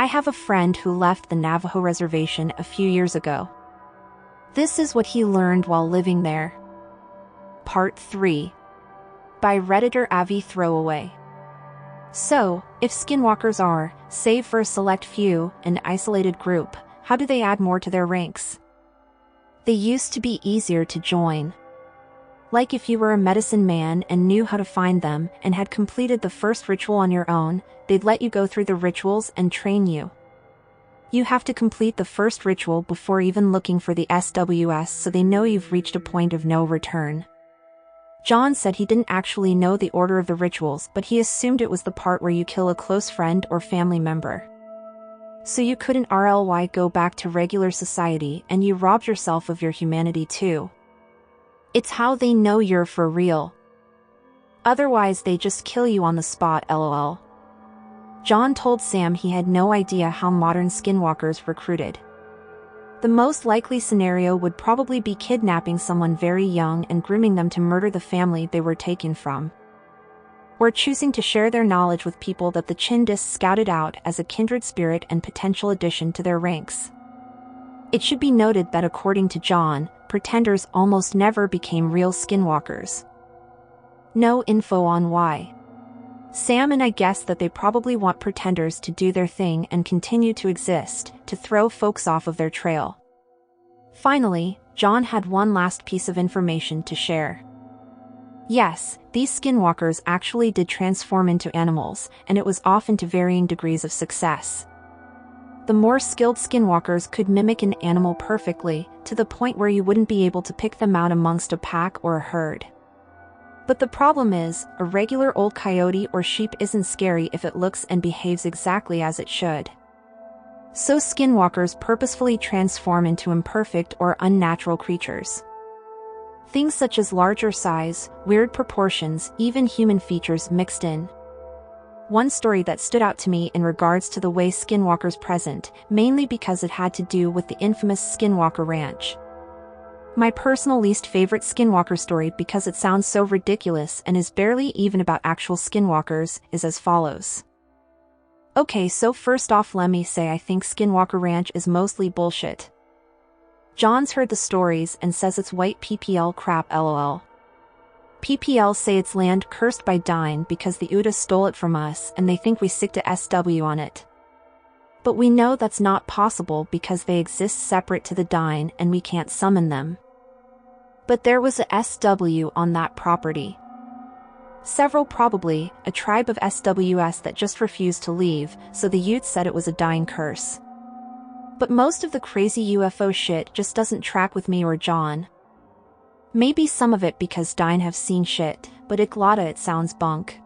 I have a friend who left the Navajo Reservation a few years ago. This is what he learned while living there. Part 3. By Redditor Avi Throwaway. So, if skinwalkers are, save for a select few, an isolated group, how do they add more to their ranks? They used to be easier to join. Like if you were a medicine man and knew how to find them and had completed the first ritual on your own, they'd let you go through the rituals and train you. You have to complete the first ritual before even looking for the SWS so they know you've reached a point of no return. John said he didn't actually know the order of the rituals, but he assumed it was the part where you kill a close friend or family member. So you couldn't RLY go back to regular society and you robbed yourself of your humanity too. It's how they know you're for real. Otherwise they just kill you on the spot, lol. John told Sam he had no idea how modern skinwalkers recruited. The most likely scenario would probably be kidnapping someone very young and grooming them to murder the family they were taken from. Or choosing to share their knowledge with people that the Chindis scouted out as a kindred spirit and potential addition to their ranks. It should be noted that according to John, pretenders almost never became real skinwalkers. No info on why. Sam and I guess that they probably want pretenders to do their thing and continue to exist, to throw folks off of their trail. Finally, John had one last piece of information to share. Yes, these skinwalkers actually did transform into animals, and it was often to varying degrees of success. The more skilled skinwalkers could mimic an animal perfectly, to the point where you wouldn't be able to pick them out amongst a pack or a herd. But the problem is, a regular old coyote or sheep isn't scary if it looks and behaves exactly as it should. So skinwalkers purposefully transform into imperfect or unnatural creatures. Things such as larger size, weird proportions, even human features mixed in. One story that stood out to me in regards to the way skinwalkers present, mainly because it had to do with the infamous Skinwalker Ranch. My personal least favorite skinwalker story because it sounds so ridiculous and is barely even about actual skinwalkers, is as follows. Okay, so first off let me say I think Skinwalker Ranch is mostly bullshit. John's heard the stories and says it's white PPL crap lol. PPL say it's land cursed by Dine because the Uda stole it from us and they think we sick to SW on it. But we know that's not possible because they exist separate to the Dine and we can't summon them. But there was a SW on that property. Several probably, a tribe of SWS that just refused to leave, so the Utes said it was a Dine curse. But most of the crazy UFO shit just doesn't track with me or John. Maybe some of it because Dine have seen shit, but Iglata it sounds bunk.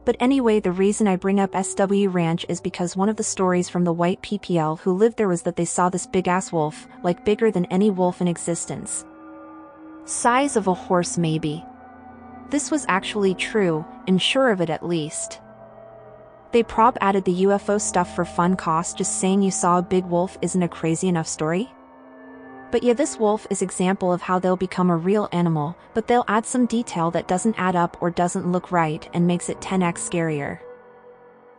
But anyway, the reason I bring up SW Ranch is because one of the stories from the white PPL who lived there was that they saw this big-ass wolf, like bigger than any wolf in existence. Size of a horse maybe. This was actually true, I'm sure of it at least. They prob added the UFO stuff for fun cost, just saying you saw a big wolf isn't a crazy enough story? But yeah, this wolf is example of how they'll become a real animal, but they'll add some detail that doesn't add up or doesn't look right and makes it 10x scarier.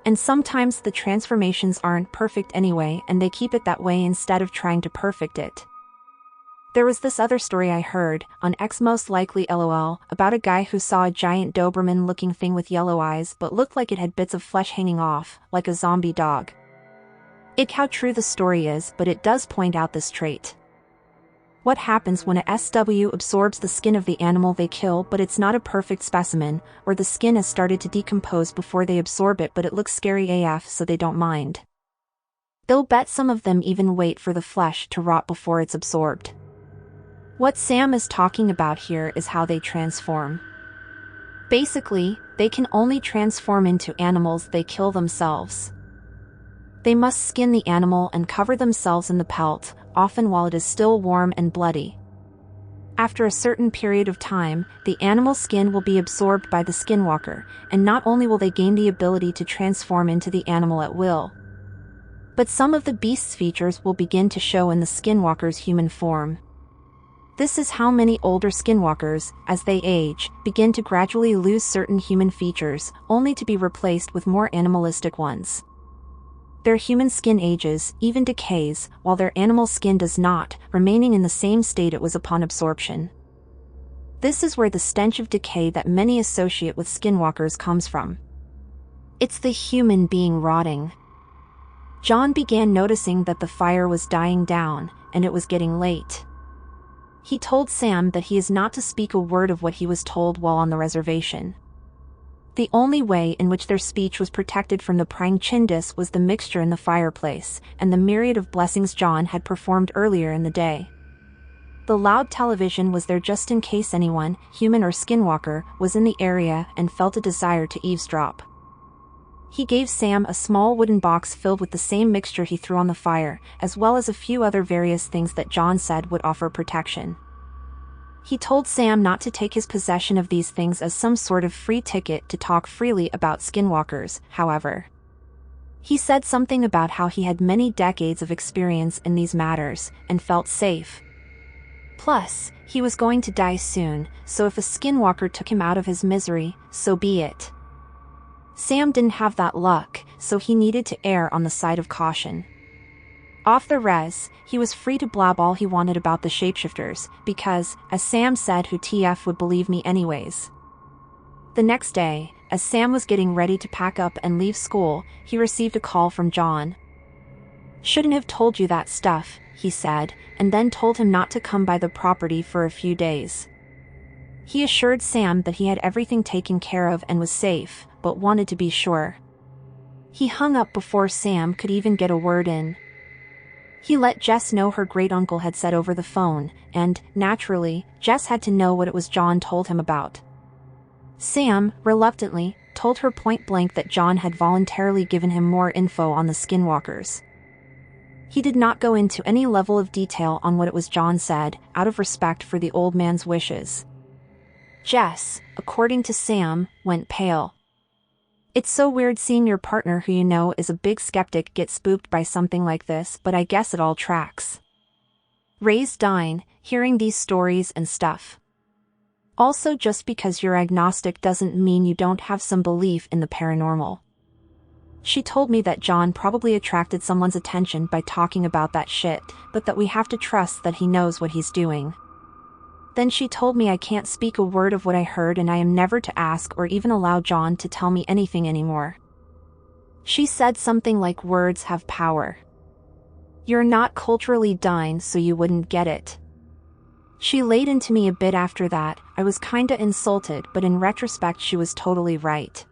And sometimes the transformations aren't perfect anyway and they keep it that way instead of trying to perfect it. There was this other story I heard, on X most likely LOL, about a guy who saw a giant Doberman looking thing with yellow eyes but looked like it had bits of flesh hanging off, like a zombie dog. Ick how true the story is, but it does point out this trait. What happens when a SW absorbs the skin of the animal they kill but it's not a perfect specimen, or the skin has started to decompose before they absorb it but it looks scary AF so they don't mind. They'll bet some of them even wait for the flesh to rot before it's absorbed. What Sam is talking about here is how they transform. Basically, they can only transform into animals they kill themselves. They must skin the animal and cover themselves in the pelt, often while it is still warm and bloody. After a certain period of time, the animal's skin will be absorbed by the skinwalker, and not only will they gain the ability to transform into the animal at will, but some of the beast's features will begin to show in the skinwalker's human form. This is how many older skinwalkers, as they age, begin to gradually lose certain human features, only to be replaced with more animalistic ones. Their human skin ages, even decays, while their animal skin does not, remaining in the same state it was upon absorption. This is where the stench of decay that many associate with skinwalkers comes from. It's the human being rotting. John began noticing that the fire was dying down, and it was getting late. He told Sam that he is not to speak a word of what he was told while on the reservation. The only way in which their speech was protected from the prying chindis was the mixture in the fireplace, and the myriad of blessings John had performed earlier in the day. The loud television was there just in case anyone, human or skinwalker, was in the area and felt a desire to eavesdrop. He gave Sam a small wooden box filled with the same mixture he threw on the fire, as well as a few other various things that John said would offer protection. He told Sam not to take his possession of these things as some sort of free ticket to talk freely about skinwalkers, however. He said something about how he had many decades of experience in these matters, and felt safe. Plus, he was going to die soon, so if a skinwalker took him out of his misery, so be it. Sam didn't have that luck, so he needed to err on the side of caution. Off the res, he was free to blab all he wanted about the shapeshifters, because, as Sam said, who TF would believe me anyways. The next day, as Sam was getting ready to pack up and leave school, he received a call from John. "Shouldn't have told you that stuff," he said, and then told him not to come by the property for a few days. He assured Sam that he had everything taken care of and was safe, but wanted to be sure. He hung up before Sam could even get a word in. He let Jess know her great-uncle had said over the phone, and, naturally, Jess had to know what it was John told him about. Sam, reluctantly, told her point-blank that John had voluntarily given him more info on the skinwalkers. He did not go into any level of detail on what it was John said, out of respect for the old man's wishes. Jess, according to Sam, went pale. "It's so weird seeing your partner who you know is a big skeptic get spooked by something like this, but I guess it all tracks." Raised dying, hearing these stories and stuff. Also, just because you're agnostic doesn't mean you don't have some belief in the paranormal. She told me that John probably attracted someone's attention by talking about that shit, but that we have to trust that he knows what he's doing. Then she told me I can't speak a word of what I heard and I am never to ask or even allow John to tell me anything anymore. She said something like words have power. You're not culturally dying so you wouldn't get it. She laid into me a bit after that. I was kinda insulted, but in retrospect she was totally right.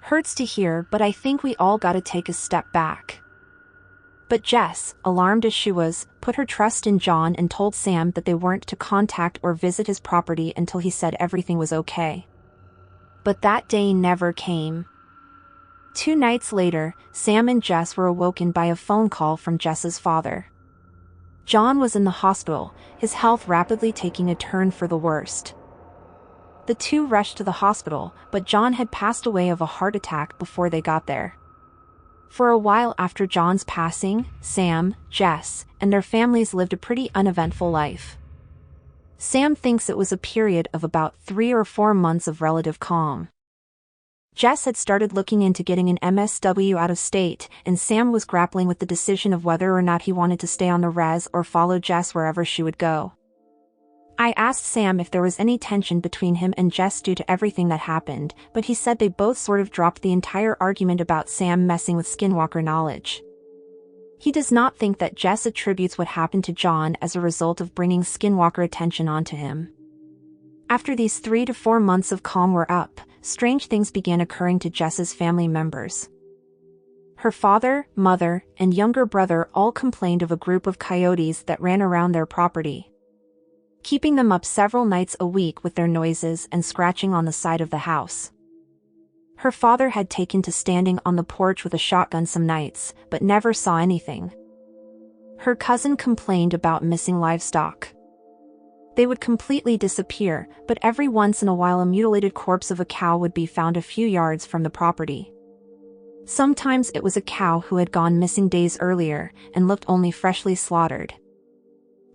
Hurts to hear, but I think we all gotta take a step back. But Jess, alarmed as she was, put her trust in John and told Sam that they weren't to contact or visit his property until he said everything was okay. But that day never came. 2 nights later, Sam and Jess were awoken by a phone call from Jess's father. John was in the hospital, his health rapidly taking a turn for the worst. The two rushed to the hospital, but John had passed away of a heart attack before they got there. For a while after John's passing, Sam, Jess, and their families lived a pretty uneventful life. Sam thinks it was a period of about 3 or 4 months of relative calm. Jess had started looking into getting an MSW out of state, and Sam was grappling with the decision of whether or not he wanted to stay on the res or follow Jess wherever she would go. I asked Sam if there was any tension between him and Jess due to everything that happened, but he said they both sort of dropped the entire argument about Sam messing with skinwalker knowledge. He does not think that Jess attributes what happened to John as a result of bringing skinwalker attention onto him. After these 3 to 4 months of calm were up, strange things began occurring to Jess's family members. Her father, mother, and younger brother all complained of a group of coyotes that ran around their property, keeping them up several nights a week with their noises and scratching on the side of the house. Her father had taken to standing on the porch with a shotgun some nights, but never saw anything. Her cousin complained about missing livestock. They would completely disappear, but every once in a while a mutilated corpse of a cow would be found a few yards from the property. Sometimes it was a cow who had gone missing days earlier and looked only freshly slaughtered.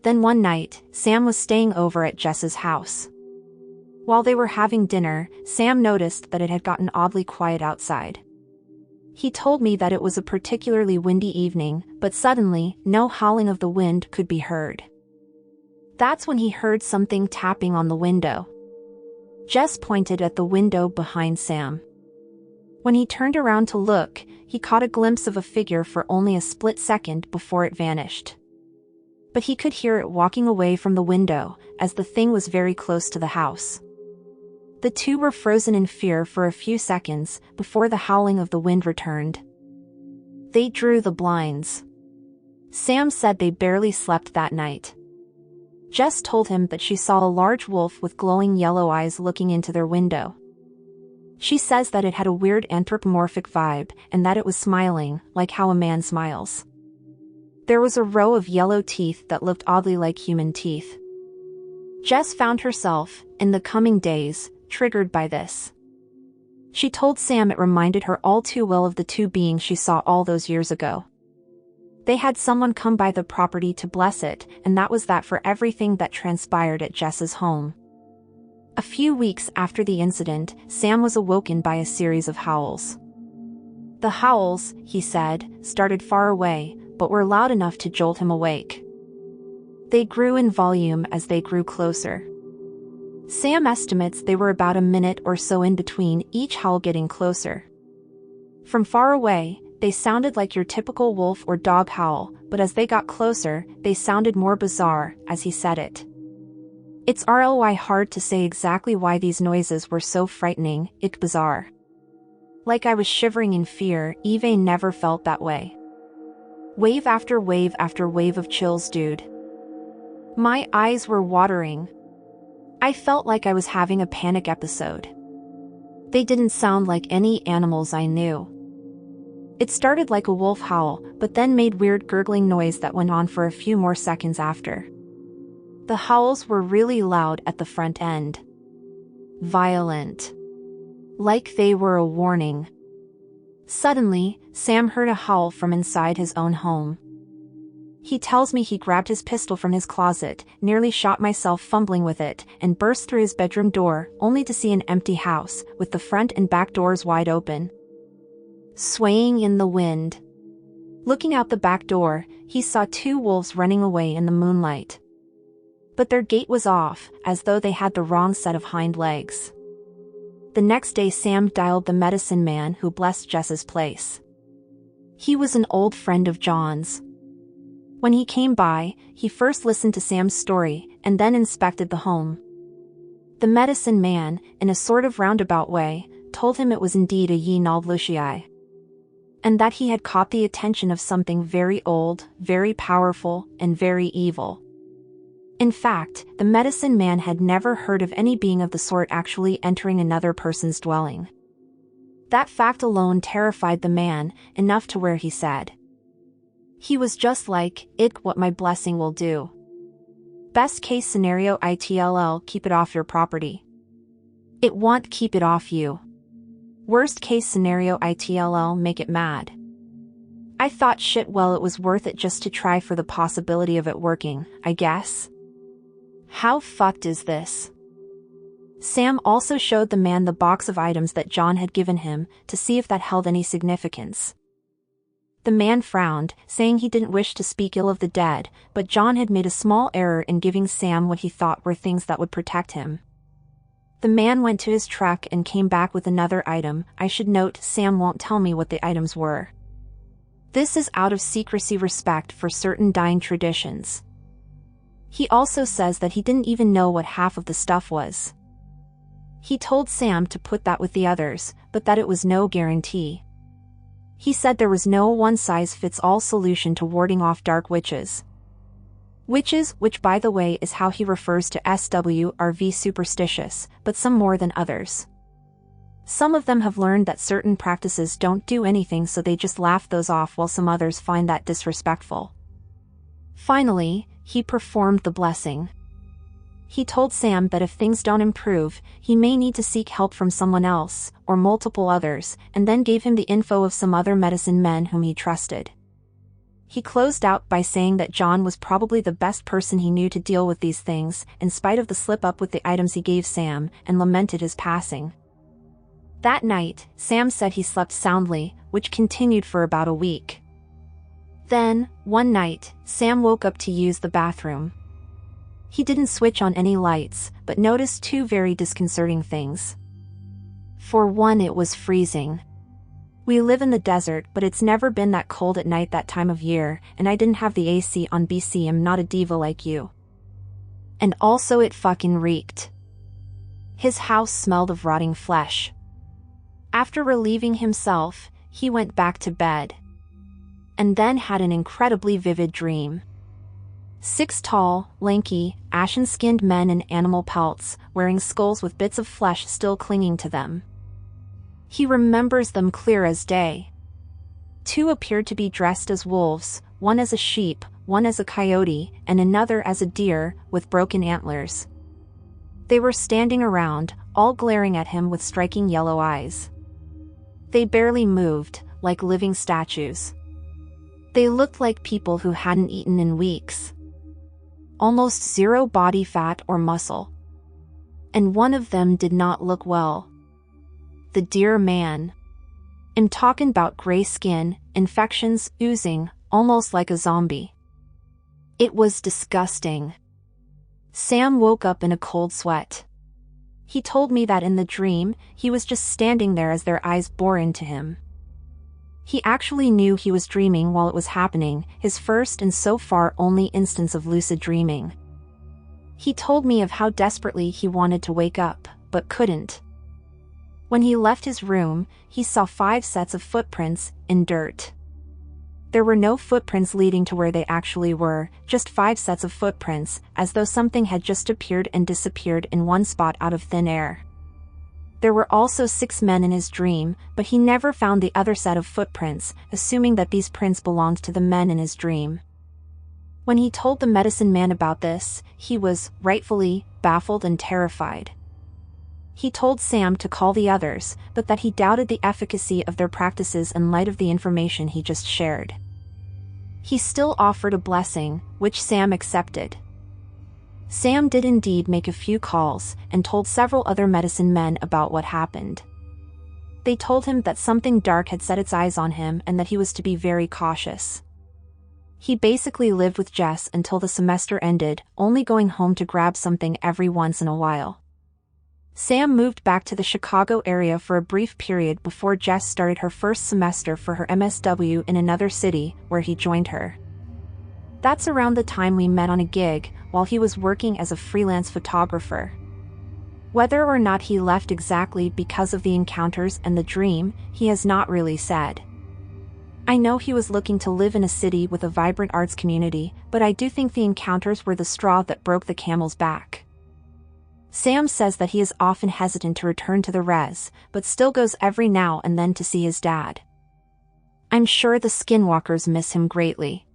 Then one night, Sam was staying over at Jess's house. While they were having dinner, Sam noticed that it had gotten oddly quiet outside. He told me that it was a particularly windy evening, but suddenly, no howling of the wind could be heard. That's when he heard something tapping on the window. Jess pointed at the window behind Sam. When he turned around to look, he caught a glimpse of a figure for only a split second before it vanished. But he could hear it walking away from the window, as the thing was very close to the house. The two were frozen in fear for a few seconds before the howling of the wind returned. They drew the blinds. Sam said they barely slept that night. Jess told him that she saw a large wolf with glowing yellow eyes looking into their window. She says that it had a weird anthropomorphic vibe and that it was smiling, like how a man smiles. There was a row of yellow teeth that looked oddly like human teeth. Jess found herself, in the coming days, triggered by this. She told Sam it reminded her all too well of the two beings she saw all those years ago. They had someone come by the property to bless it, and that was that for everything that transpired at Jess's home. A few weeks after the incident, Sam was awoken by a series of howls. The howls, he said, started far away, but were loud enough to jolt him awake. They grew in volume as they grew closer. Sam estimates they were about a minute or so in between each howl getting closer. From far away, they sounded like your typical wolf or dog howl, but as they got closer, they sounded more bizarre, as he said it. It's really hard to say exactly why these noises were so frightening, it's bizarre. Like I was shivering in fear, Eve never felt that way. Wave after wave of chills, dude. My eyes were watering. I felt like I was having a panic episode. They didn't sound like any animals I knew. It started like a wolf howl, but then made weird gurgling noise that went on for a few more seconds after. The howls were really loud at the front end. Violent. Like they were a warning. Suddenly, Sam heard a howl from inside his own home. He tells me he grabbed his pistol from his closet, nearly shot myself fumbling with it, and burst through his bedroom door, only to see an empty house, with the front and back doors wide open. Swaying in the wind. Looking out the back door, he saw two wolves running away in the moonlight. But their gait was off, as though they had the wrong set of hind legs. The next day Sam dialed the medicine man who blessed Jess's place. He was an old friend of John's. When he came by, he first listened to Sam's story, and then inspected the home. The medicine man, in a sort of roundabout way, told him it was indeed a ye nald Luciai. And that he had caught the attention of something very old, very powerful, and very evil. In fact, the medicine man had never heard of any being of the sort actually entering another person's dwelling. That fact alone terrified the man, enough to where he said. He was just like, "It what my blessing will do. Best case scenario itll keep it off your property. It won't keep it off you. Worst case scenario itll make it mad." I thought shit, well, it was worth it just to try for the possibility of it working, I guess. How fucked is this? Sam also showed the man the box of items that John had given him, to see if that held any significance. The man frowned, saying he didn't wish to speak ill of the dead, but John had made a small error in giving Sam what he thought were things that would protect him. The man went to his truck and came back with another item. I should note, Sam won't tell me what the items were. This is out of secrecy respect for certain dying traditions. He also says that he didn't even know what half of the stuff was. He told Sam to put that with the others, but that it was no guarantee. He said there was no one-size-fits-all solution to warding off dark witches. Witches, which by the way is how he refers to SWRV superstitious, but some more than others. Some of them have learned that certain practices don't do anything, so they just laugh those off, while some others find that disrespectful. Finally, he performed the blessing. He told Sam that if things don't improve, he may need to seek help from someone else, or multiple others, and then gave him the info of some other medicine men whom he trusted. He closed out by saying that John was probably the best person he knew to deal with these things, in spite of the slip-up with the items he gave Sam, and lamented his passing. That night, Sam said he slept soundly, which continued for about a week. Then, one night, Sam woke up to use the bathroom. He didn't switch on any lights, but noticed two very disconcerting things. For one, it was freezing. We live in the desert, but it's never been that cold at night that time of year, and I didn't have the AC on BC. I'm not a diva like you. And also it fucking reeked. His house smelled of rotting flesh. After relieving himself, he went back to bed. And then had an incredibly vivid dream. 6 tall, lanky, ashen-skinned men in animal pelts, wearing skulls with bits of flesh still clinging to them. He remembers them clear as day. 2 appeared to be dressed as wolves, one as a sheep, one as a coyote, and another as a deer, with broken antlers. They were standing around, all glaring at him with striking yellow eyes. They barely moved, like living statues. They looked like people who hadn't eaten in weeks. Almost zero body fat or muscle. And one of them did not look well. The deer man. I'm talking about gray skin, infections oozing, almost like a zombie. It was disgusting. Sam woke up in a cold sweat. He told me that in the dream, he was just standing there as their eyes bore into him. He actually knew he was dreaming while it was happening, his first and so far only instance of lucid dreaming. He told me of how desperately he wanted to wake up, but couldn't. When he left his room, he saw 5 sets of footprints in dirt. There were no footprints leading to where they actually were, just 5 sets of footprints, as though something had just appeared and disappeared in one spot out of thin air. There were also 6 men in his dream, but he never found the other set of footprints, assuming that these prints belonged to the men in his dream. When he told the medicine man about this, he was, rightfully, baffled and terrified. He told Sam to call the others, but that he doubted the efficacy of their practices in light of the information he just shared. He still offered a blessing, which Sam accepted. Sam did indeed make a few calls, and told several other medicine men about what happened. They told him that something dark had set its eyes on him and that he was to be very cautious. He basically lived with Jess until the semester ended, only going home to grab something every once in a while. Sam moved back to the Chicago area for a brief period before Jess started her first semester for her MSW in another city, where he joined her. That's around the time we met on a gig, while he was working as a freelance photographer. Whether or not he left exactly because of the encounters and the dream, he has not really said. I know he was looking to live in a city with a vibrant arts community, but I do think the encounters were the straw that broke the camel's back. Sam says that he is often hesitant to return to the res, but still goes every now and then to see his dad. I'm sure the skinwalkers miss him greatly.